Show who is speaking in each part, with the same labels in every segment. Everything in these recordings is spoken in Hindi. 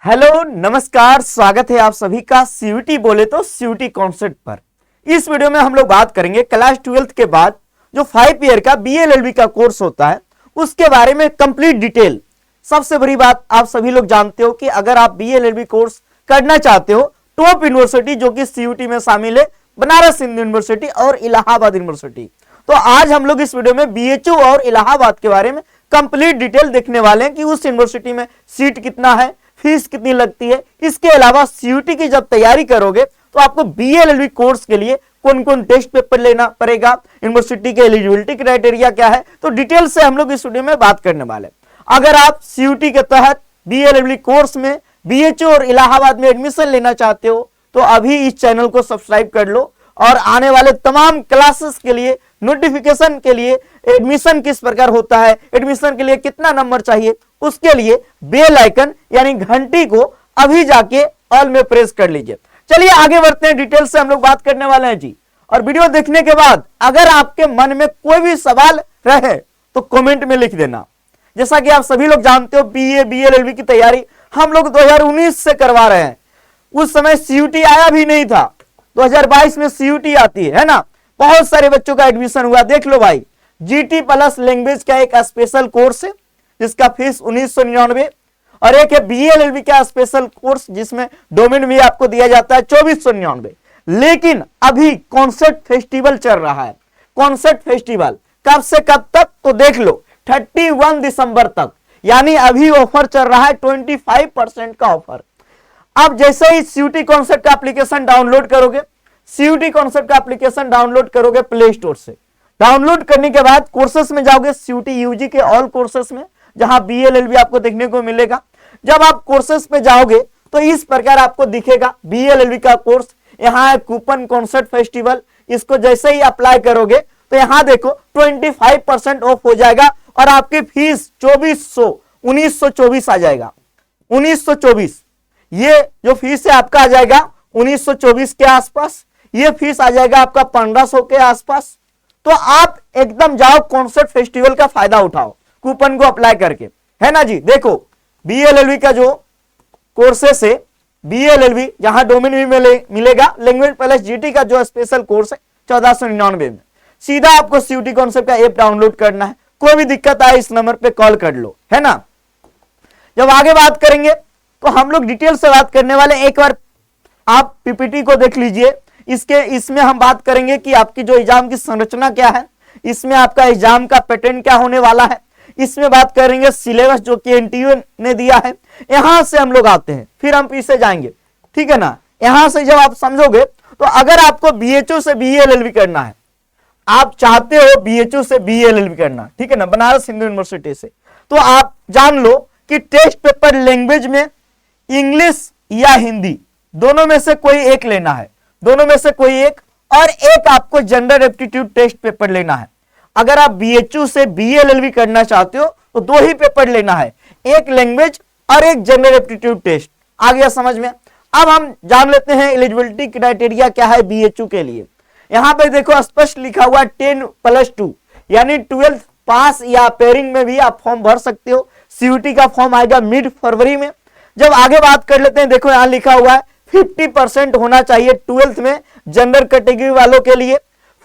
Speaker 1: हेलो नमस्कार, स्वागत है आप सभी का सीयूटी बोले तो सीयूटी कॉन्सेप्ट पर। इस वीडियो में हम लोग बात करेंगे क्लास 12th के बाद जो 5 ईयर का बीएलएलबी का कोर्स होता है उसके बारे में कंप्लीट डिटेल। सबसे बड़ी बात, आप सभी लोग जानते हो कि अगर आप बीएलएलबी कोर्स करना चाहते हो, टॉप यूनिवर्सिटी जो कि सीयूटी में शामिल है बनारस हिंदू यूनिवर्सिटी और इलाहाबाद यूनिवर्सिटी, तो आज हम लोग इस वीडियो में बीएचयू और इलाहाबाद के बारे में कंप्लीट डिटेल देखने वाले हैं कि उस यूनिवर्सिटी में सीट कितना है, फीस कितनी लगती है। इसके अलावा सीयूटी की जब तैयारी करोगे तो आपको बीएलएलबी कोर्स के लिए कौन कौन टेस्ट पेपर लेना पड़ेगा, यूनिवर्सिटी के एलिजिबिलिटी क्राइटेरिया क्या है, तो डिटेल से हम लोग इस वीडियो में बात करने वाले हैं। अगर आप सीयूटी के तहत बीएलएलबी कोर्स में बीएचयू और इलाहाबाद में एडमिशन लेना चाहते हो तो अभी इस चैनल को सब्सक्राइब कर लो और आने वाले तमाम क्लासेस के लिए नोटिफिकेशन के लिए, एडमिशन किस प्रकार होता है, एडमिशन के लिए कितना नंबर चाहिए, उसके लिए बेल आइकन यानी घंटी को अभी जाके ऑल में प्रेस कर लीजिए। चलिए आगे बढ़ते हैं, डिटेल से हम लोग बात करने वाले हैं जी। और वीडियो देखने के बाद अगर आपके मन में कोई भी सवाल रहे तो कमेंट में लिख देना। जैसा कि आप सभी लोग जानते हो बीए बीएलएलबी की तैयारी हम लोग 2019 से करवा रहे हैं। उस समय सीयूटी आया भी नहीं था, 2022 में सीयूटी आती है ना। बहुत सारे बच्चों का एडमिशन हुआ, देख लो भाई। जीटी प्लस लैंग्वेज का एक स्पेशल कोर्स है जिसका फीस 1999 और एक है बीएलएलबी का स्पेशल कोर्स जिसमें डोमेन भी आपको दिया जाता है 2499। लेकिन अभी कॉन्सेप्ट फेस्टिवल चल रहा है। कॉन्सेप्ट फेस्टिवल कब से कब तक तो देख लो, 31 दिसंबर तक, यानी अभी ऑफर चल रहा है 25% का ऑफर। अब जैसे ही सीयूटी कॉन्सेप्ट का एप्लीकेशन डाउनलोड करोगे, सीयूटी कॉन्सेप्ट का एप्लीकेशन डाउनलोड करोगे प्ले स्टोर से, डाउनलोड करने के बाद कोर्सेस में जाओगे, सीयूटी यूजी के ऑल कोर्सेस में जहां बीएलएलबी आपको देखने को मिलेगा। जब आप कोर्सेस पे जाओगे तो इस प्रकार आपको दिखेगा बीएलएलबी का कोर्स। यहाँ है कूपन कॉन्सेप्ट फेस्टिवल, इसको जैसे ही अप्लाई करोगे तो यहाँ देखो 25% ऑफ हो जाएगा और आपकी फीस 1924 आ जाएगा। 1924 ये जो फीस है आपका आ जाएगा 1924 के आसपास। ये फीस आ जाएगा आपका 1500 के आसपास। तो आप एकदम जाओ, कॉन्सेप्ट फेस्टिवल का फायदा उठाओ कूपन को अप्लाई करके, है ना जी। देखो बीएलएलबी का जो कोर्सेस है, बीएलएलबी जहां डोमेन भी मिलेगा, लैंग्वेज प्लस जीटी का जो स्पेशल कोर्स है 1499 में। सीधा आपको सीयूटी कॉन्सेप्ट का ऐप डाउनलोड करना है। कोई भी दिक्कत आए इस नंबर पे कॉल कर लो, है ना। जब आगे बात करेंगे तो हम लोग डिटेल से बात करने वाले। एक बार आप पीपीटी को देख लीजिए। इसमें हम बात करेंगे कि आपकी जो एग्जाम की संरचना क्या है, इसमें आपका एग्जाम का पैटर्न क्या होने वाला है, इसमें बात करेंगे सिलेबस जो कि एनटीयू ने दिया है। यहां से हम लोग आते हैं, फिर हम पीछे जाएंगे, ठीक है ना। यहां से जब आप समझोगे तो अगर आपको बीएचयू से बीएलएलबी करना है, आप चाहते हो बीएचयू से बीएलएलबी करना, ठीक है ना, बनारस हिंदू यूनिवर्सिटी से, तो आप जान लो कि टेस्ट पेपर लैंग्वेज में इंग्लिश या हिंदी दोनों में से कोई एक लेना है, दोनों में से कोई एक, और एक आपको जनरल एप्टीट्यूड टेस्ट पेपर लेना है। अगर आप बीएचयू से बीएलएलबी करना चाहते हो तो दो ही पेपर लेना है, एक लैंग्वेज और एक जनरल एप्टीट्यूड टेस्ट। आ गया समझ में। अब हम जान लेते हैं एलिजिबिलिटी क्राइटेरिया क्या है बीएचयू के लिए। यहां पे देखो स्पष्ट लिखा हुआ 10+2 यानी 12th पास या पेयरिंग में भी आप फॉर्म भर सकते हो। सीयूटी का फॉर्म आएगा मिड फरवरी में। जब आगे बात कर लेते हैं, देखो यहां लिखा हुआ है 50% होना चाहिए 12th में जनरल कैटेगरी वालों के लिए,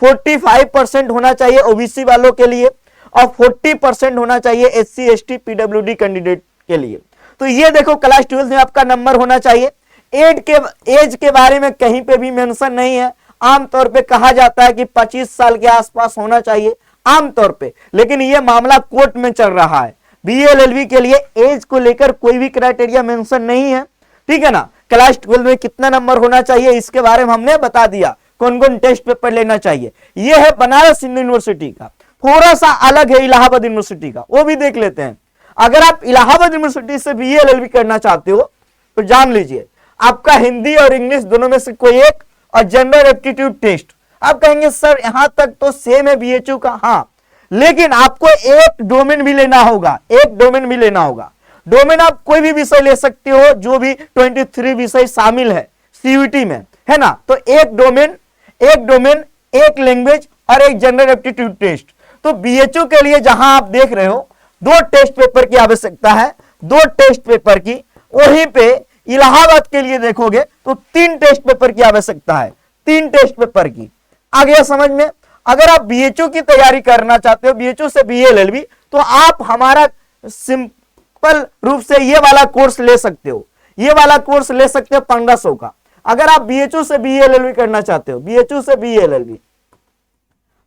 Speaker 1: 45% होना चाहिए ओबीसी वालों के लिए और 40% होना चाहिए एससी एसटी पीडब्ल्यूडी कैंडिडेट के लिए। तो ये देखो क्लास 12 में आपका नंबर होना चाहिए। एज के बारे में कहीं पे भी मेंशन नहीं है। आमतौर पे कहा जाता है कि 25 साल के आसपास होना चाहिए आमतौर पे, लेकिन ये मामला कोर्ट में चल रहा है। बीएलएलबी के लिए एज को लेकर कोई भी क्राइटेरिया मेंशन नहीं है, ठीक है ना। क्लास 12 में कितना नंबर होना चाहिए इसके बारे में हमने बता दिया, कौन कौन टेस्ट पेपर लेना चाहिए। यह है बनारस हिंदू यूनिवर्सिटी का, थोड़ा सा अलग है इलाहाबाद यूनिवर्सिटी का, वो भी देख लेते हैं। अगर आप इलाहाबाद यूनिवर्सिटी से बीएलएलबी करना चाहते हो तो जान लीजिए आपका हिंदी और इंग्लिश दोनों में से कोई एक और जनरल एप्टीट्यूड टेस्ट। आप कहेंगे सर यहां तक तो सेम है बीएचयू का, हाँ, लेकिन आपको एक डोमेन भी लेना होगा, एक डोमेन भी लेना होगा। डोमेन आप कोई भी विषय ले सकते हो, जो भी 23 विषय शामिल है सीयूटी में, है ना। तो एक डोमेन, एक लैंग्वेज और एक जनरल एप्टीट्यूड टेस्ट। तो बीएचयू के लिए जहां आप देख रहे हो 2 टेस्ट पेपर की आवश्यकता है, 2 टेस्ट पेपर की, वहीं पे इलाहाबाद के लिए देखोगे तो 3 टेस्ट पेपर की आवश्यकता है, 3 टेस्ट पेपर की। आ गया समझ में। अगर आप बीएचयू की तैयारी करना चाहते हो, बीएचयू से बीएलएलबी, तो आप हमारा सिंपल रूप से ये वाला कोर्स ले सकते हो, ये वाला कोर्स ले सकते हो 1500 का। अगर आप बीएचयू से बीएलएलबी करना चाहते हो, बीएचयू से बीएलएलबी,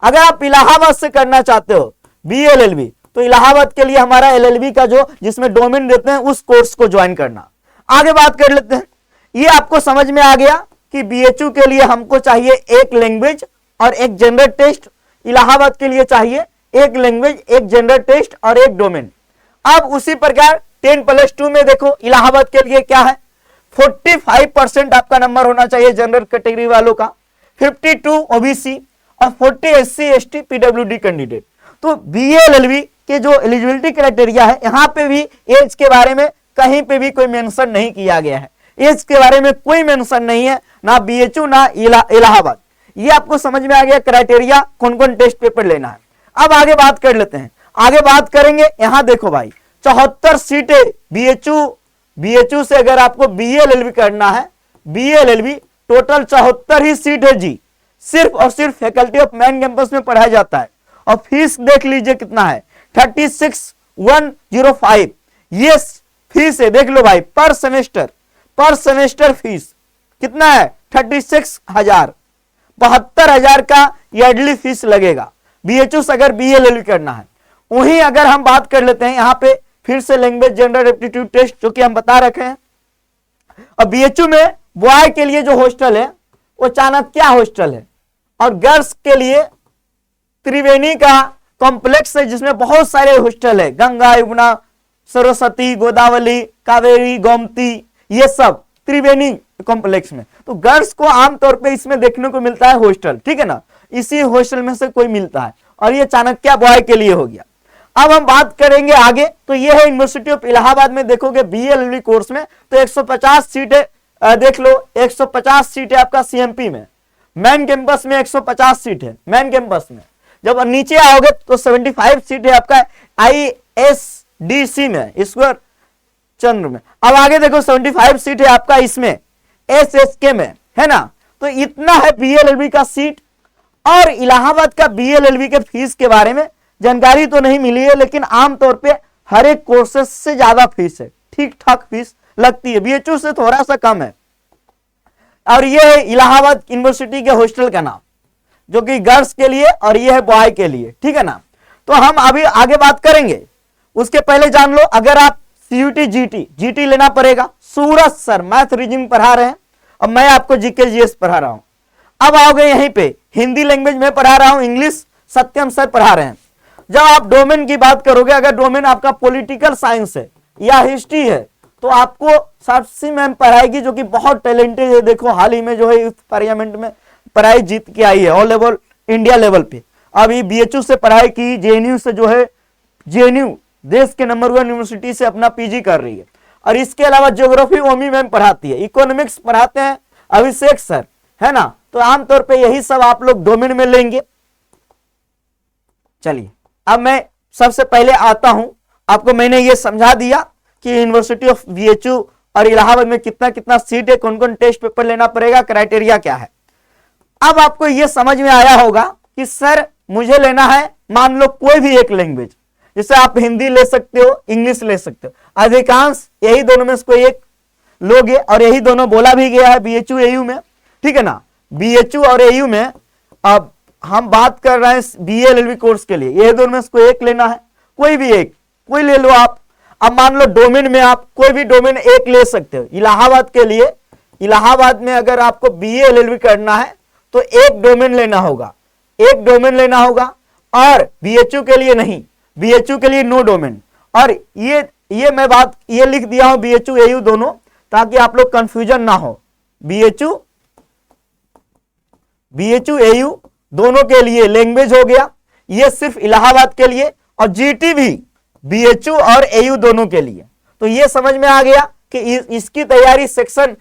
Speaker 1: अगर आप इलाहाबाद से करना चाहते हो बीएलएलबी, तो इलाहाबाद के लिए हमारा एलएलबी का जो जिसमें डोमेन देते हैं उस कोर्स को ज्वाइन करना। आगे बात कर लेते हैं। ये आपको समझ में आ गया कि बीएचयू के लिए हमको चाहिए एक लैंग्वेज और एक जनरल टेस्ट, इलाहाबाद के लिए चाहिए एक लैंग्वेज, एक जनरल टेस्ट और एक डोमेन। अब उसी प्रकार 10+2 में देखो इलाहाबाद के लिए क्या है, 45% आपका नंबर होना चाहिए जनरल कैटेगरी वालों का, 52 ओबीसी और 40 एससी एसटी पीडब्ल्यूडी कैंडिडेट। तो बीएलएलबी के जो एलिजिबिलिटी क्राइटेरिया है, यहां पे भी एज के बारे में कहीं पे भी कोई मेंशन नहीं किया गया है, एज के बारे में कोई मेंशन नहीं है, ना बीएचयू ना इलाहाबाद। ये आपको समझ में आ गया क्राइटेरिया, कौन कौन टेस्ट पेपर लेना है। अब आगे बात कर लेते हैं, आगे बात करेंगे। यहां देखो भाई 74 सीटें बीएचयू से अगर आपको बीएलएलबी करना है, बीएलएलबी टोटल 74 ही सीट है जी, सिर्फ और सिर्फ फैकल्टी ऑफ मेन कैंपस में पढ़ाया जाता है। और फीस देख लीजिए कितना है, 36,105 ये फीस है। देख लो भाई पर सेमेस्टर फीस कितना है, 36,000, 72,000 का ईयरली फीस लगेगा बीएचयू से अगर बीएलएलबी करना है। वहीं अगर हम बात कर लेते हैं यहाँ पे फिर से लैंग्वेज जनरल एप्टीट्यूड टेस्ट जो कि हम बता रखे हैं। और बीएचयू में बॉय के लिए जो हॉस्टल है वो चाणक्य हॉस्टल है, और गर्ल्स के लिए त्रिवेणी का कॉम्प्लेक्स है जिसमें बहुत सारे हॉस्टल है, गंगा यमुना सरस्वती गोदावरी कावेरी गोमती, ये सब त्रिवेणी कॉम्प्लेक्स में। तो गर्ल्स को आमतौर पे इसमें देखने को मिलता है हॉस्टल, ठीक है ना, इसी हॉस्टल में से कोई मिलता है, और ये चाणक्य बॉय के लिए हो गया। अब हम बात करेंगे आगे, तो ये है यूनिवर्सिटी ऑफ इलाहाबाद में देखोगे बीएलएलबी कोर्स में तो 150 सीटें, देख लो 150 सीटें आपका सीएमपी में, मेन कैंपस में 150 सीट है मेन कैंपस में। जब नीचे आओगे तो 75 सीट है आपका आईएसडीसी में, ईश्वर चंद्र में। अब आगे देखो 75 सीट है आपका इसमें एसएसके में, है ना। तो इतना है बीएलएलबी का सीट। और इलाहाबाद का बीएलएलबी के फीस के बारे में जानकारी तो नहीं मिली है, लेकिन आमतौर पे हर एक कोर्सेस से ज्यादा फीस है, ठीक ठाक फीस लगती है, बीएचयू से थोड़ा सा कम है। और ये है इलाहाबाद यूनिवर्सिटी के हॉस्टल का नाम, जो कि गर्ल्स के लिए और ये है बॉय के लिए, ठीक है ना। तो हम अभी आगे बात करेंगे, उसके पहले जान लो अगर आप सीयूटी जीटी लेना पड़ेगा। सूरज सर मैथ रीजनिंग पढ़ा रहे हैं और मैं आपको जीके जीएस पढ़ा रहा हूं। अब आओगे यहीं पे हिंदी लैंग्वेज में पढ़ा रहा हूं, इंग्लिश सत्यम सर पढ़ा रहे हैं। जब आप डोमेन की बात करोगे, अगर डोमेन आपका पॉलिटिकल साइंस है या हिस्ट्री है, तो आपको साक्षी मैम पढ़ाएगी जो कि बहुत टैलेंटेड है। देखो हाल ही में जो है पार्लियामेंट में प्राइज जीत के आई है ऑल लेवल इंडिया लेवल पे। अभी बीएचयू से पढ़ाई की, जेएनयू से जो है जेएनयू देश के नंबर 1 यूनिवर्सिटी से अपना पीजी कर रही है। और इसके अलावा ज्योग्राफी ओमी मैम पढ़ाती है, इकोनॉमिक्स पढ़ाते हैं अभिषेक सर, है ना। तो आमतौर पे यही सब आप लोग डोमेन में लेंगे। चलिए अब मैं सबसे पहले आता हूं, आपको मैंने ये समझा दिया कि यूनिवर्सिटी ऑफ बीएचयू और इलाहाबाद में कितना कितना सीट है, कौन कौन टेस्ट पेपर लेना पड़ेगा, क्राइटेरिया क्या है। अब आपको ये समझ में आया होगा कि सर मुझे लेना है मान लो कोई भी एक लैंग्वेज, जैसे आप हिंदी ले सकते हो, इंग्लिश ले सकते हो, अधिकांश यही दोनों में से कोई एक लोगे, और यही दोनों बोला भी गया है बीएचयू एयू में, ठीक है ना। बीएचयू और एयू में अब हम बात कर रहे हैं बीएलएलबी कोर्स के लिए, ये दोनों में से कोई एक लेना है, कोई भी एक, कोई ले लो आप। अब मान लो डोमेन में आप कोई भी डोमेन एक ले सकते हो। इलाहाबाद के लिए, इलाहाबाद में अगर आपको बीएलएलबी करना है तो एक डोमेन लेना होगा, एक डोमेन लेना होगा। और बीएचयू के लिए नहीं, बीएचयू के लिए नो डोमेन। और ये मैं बात ये लिख दिया हूं बीएचयू एयू दोनों, ताकि आप लोग कंफ्यूजन ना हो। बीएचयू एयू दोनों के लिए लैंग्वेज हो गया, ये सिर्फ इलाहाबाद के लिए, और जीटी भी बीएचयू और एयू दोनों के लिए। तो ये समझ में आ गया कि इसकी तैयारी सेक्शन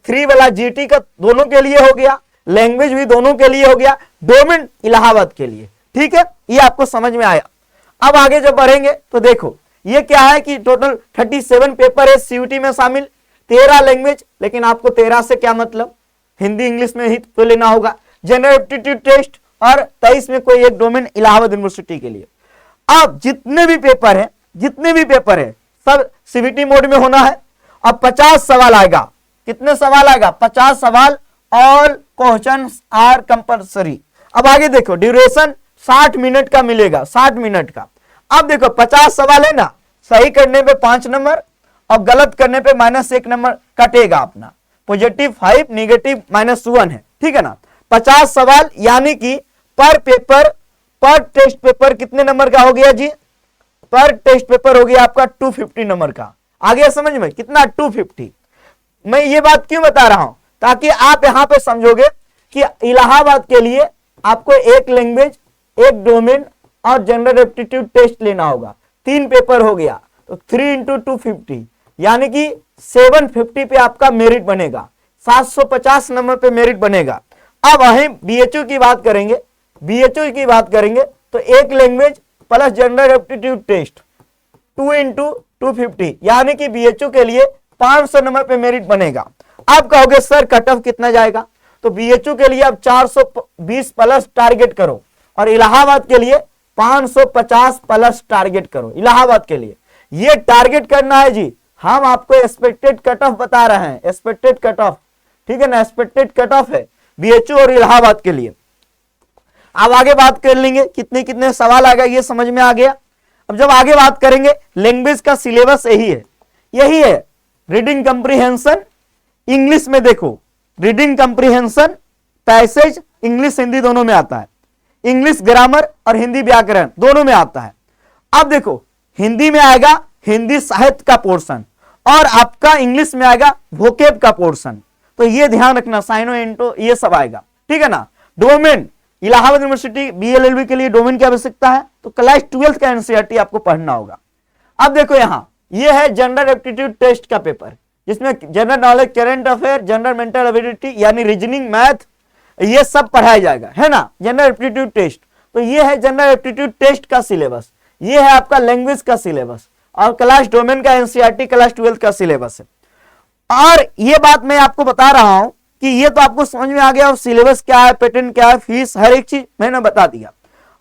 Speaker 1: 3 वाला जीटी का दोनों के लिए हो गया, लैंग्वेज भी दोनों के लिए हो गया, डोमेन इलाहाबाद के लिए, ठीक है। ये आपको समझ में आया। अब आगे जब बढ़ेंगे तो देखो ये क्या है कि टोटल 37 पेपर है सीयूटी में शामिल, 13 लैंग्वेज, लेकिन आपको 13 से क्या मतलब, हिंदी इंग्लिश में ही तो लेना होगा। जनरल एप्टीट्यूड टेस्ट और 23 में कोई एक डोमेन इलाहाबाद यूनिवर्सिटी के लिए। अब जितने भी पेपर है सब सीबीटी मोड में होना है। अब 50 सवाल आएगा। कितने सवाल आएगा? 50 सवाल। All questions are compulsory. अब आगे देखो, ड्यूरेशन 60 मिनट का मिलेगा, 60 मिनट का। अब देखो 50 सवाल है ना, सही करने पे 5 नंबर और गलत करने पे -1 नंबर कटेगा अपना। पॉजिटिव 5, नेगेटिव -1 है, ठीक है ना। 50 सवाल यानी कि पर पेपर, पर टेस्ट पेपर कितने नंबर का हो गया जी? पर टेस्ट पेपर हो गया आपका 250 नंबर का। आ गया समझ में? कितना? 250। मैं ये बात क्यों बता रहा हूं? ताकि आप यहां पे समझोगे कि इलाहाबाद के लिए आपको एक लैंग्वेज, एक डोमेन और जनरल एप्टीट्यूड टेस्ट लेना होगा। 3 पेपर हो गया तो 3 × 250 यानी कि 750 पे आपका मेरिट बनेगा, 750 नंबर पे मेरिट बनेगा। अब वहीं बीएचयू की बात करेंगे तो एक language plus general aptitude test 2 × 250 यानी कि बीएचयू के लिए 500 नंबर पे मेरिट बनेगा। आप कहोगे सर कट ऑफ कितना जाएगा? तो बीएचयू के लिए आप 420 प्लस टारगेट करो और इलाहाबाद के लिए 550 प्लस टारगेट करो। इलाहाबाद के लिए ये टारगेट करना है जी। हम आपको एक्सपेक्टेड कट ऑफ बता रहे हैं, एक्सपेक्टेड कट ऑफ, ठीक है ना, एक्सपेक्टेड कट ऑफ है बीएचयू और इलाहाबाद के लिए। अब आगे बात कर लेंगे कितने कितने सवाल आएगा, ये समझ में आ गया। अब जब आगे बात करेंगे, लैंग्वेज का सिलेबस यही है। रीडिंग कंप्रीहेंशन इंग्लिश में देखो, reading comprehension, passage English Hindi दोनों में आता है, इंग्लिश ग्रामर और हिंदी व्याकरण दोनों में आता है। अब देखो हिंदी में आएगा हिंदी साहित्य का पोर्शन और आपका इंग्लिश में आएगा वोकेब का पोर्शन। तो ये ध्यान रखना, साइनो इंटो ये सब आएगा, ठीक है ना। डोमेन, इलाहाबाद यूनिवर्सिटी बीएलएलबी के लिए डोमेन की आवश्यकता है तो क्लास 12 का एनसीईआरटी आपको पढ़ना होगा। अब देखो यहां ये है जनरल एप्टीट्यूड टेस्ट का पेपर, जिसमें general knowledge, current affair, general mental ability यानी रीजनिंग, मैथ ये सब पढ़ाया जाएगा, है ना, जनरल एप्टीट्यूड टेस्ट। तो ये है जनरल एप्टीट्यूड टेस्ट का सिलेबस, ये है आपका लैंग्वेज का सिलेबस और क्लास डोमेन का एनसीईआरटी क्लास 12 का सिलेबस है। और ये बात मैं आपको बता रहा हूं कि ये तो आपको समझ में आ गया, और सिलेबस क्या है, पैटर्न क्या है, फीस, हर एक चीज मैंने बता दिया।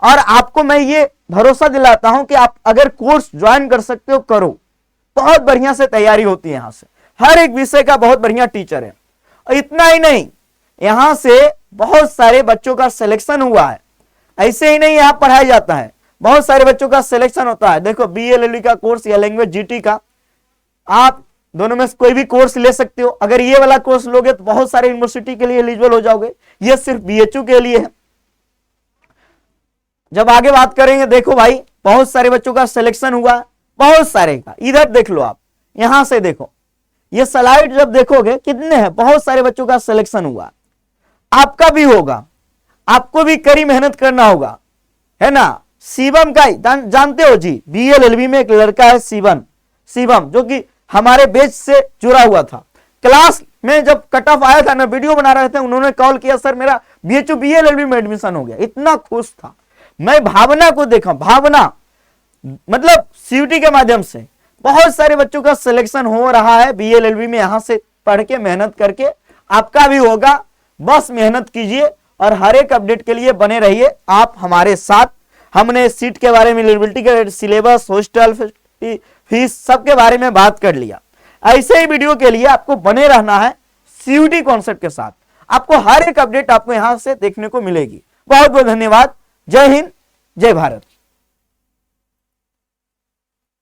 Speaker 1: और आपको मैं ये भरोसा दिलाता हूं कि आप अगर कोर्स ज्वाइन कर सकते हो करो, बहुत बढ़िया से तैयारी होती है यहां से, हर एक विषय का बहुत बढ़िया टीचर है। और इतना ही नहीं, यहां से बहुत सारे बच्चों का सिलेक्शन हुआ है, ऐसे ही नहीं यहां पढ़ाया जाता है, बहुत सारे बच्चों का सिलेक्शन होता है। देखो बीएलएलबी का कोर्स या लैंग्वेज जीटी का, आप दोनों में से कोई भी कोर्स ले सकते हो। अगर ये वाला कोर्स लोगे तो बहुत सारे यूनिवर्सिटी के लिए एलिजिबल हो जाओगे, ये सिर्फ बीएचयू के लिए है। जब आगे बात करेंगे, देखो भाई बहुत सारे बच्चों का सिलेक्शन हुआ, बहुत सारे का, इधर देख लो आप, यहां से देखो, ये स्लाइड जब देखोगे कितने हैं, बहुत सारे बच्चों का सिलेक्शन हुआ। आपका भी होगा, आपको भी कड़ी मेहनत करना होगा, है ना। शिवम का जानते हो जी, बीएलएलबी में एक लड़का है शिवम, जो कि हमारे बैच से जुड़ा हुआ था। क्लास में जब कट ऑफ आया था ना, वीडियो बना रहे थे, उन्होंने कॉल किया, सर मेरा बीएचयू बीएलएलबी में एडमिशन हो गया। इतना खुश था। मैं भावना को देखा, भावना मतलब सीयूटी के माध्यम से बहुत सारे बच्चों का सिलेक्शन हो रहा है बीएलएलबी में। यहां से पढ़ के मेहनत करके आपका भी होगा, बस मेहनत कीजिए और हर एक अपडेट के लिए बने रहिए आप हमारे साथ। हमने सीट के बारे में, एलिजिबिलिटी के, सिलेबस, हॉस्टल फीस सबके बारे में बात कर लिया। ऐसे ही वीडियो के लिए आपको बने रहना है सीयूटी कॉन्सेप्ट के साथ। आपको हर एक अपडेट आपको यहां से देखने को मिलेगी। बहुत बहुत धन्यवाद। जय हिंद, जय भारत।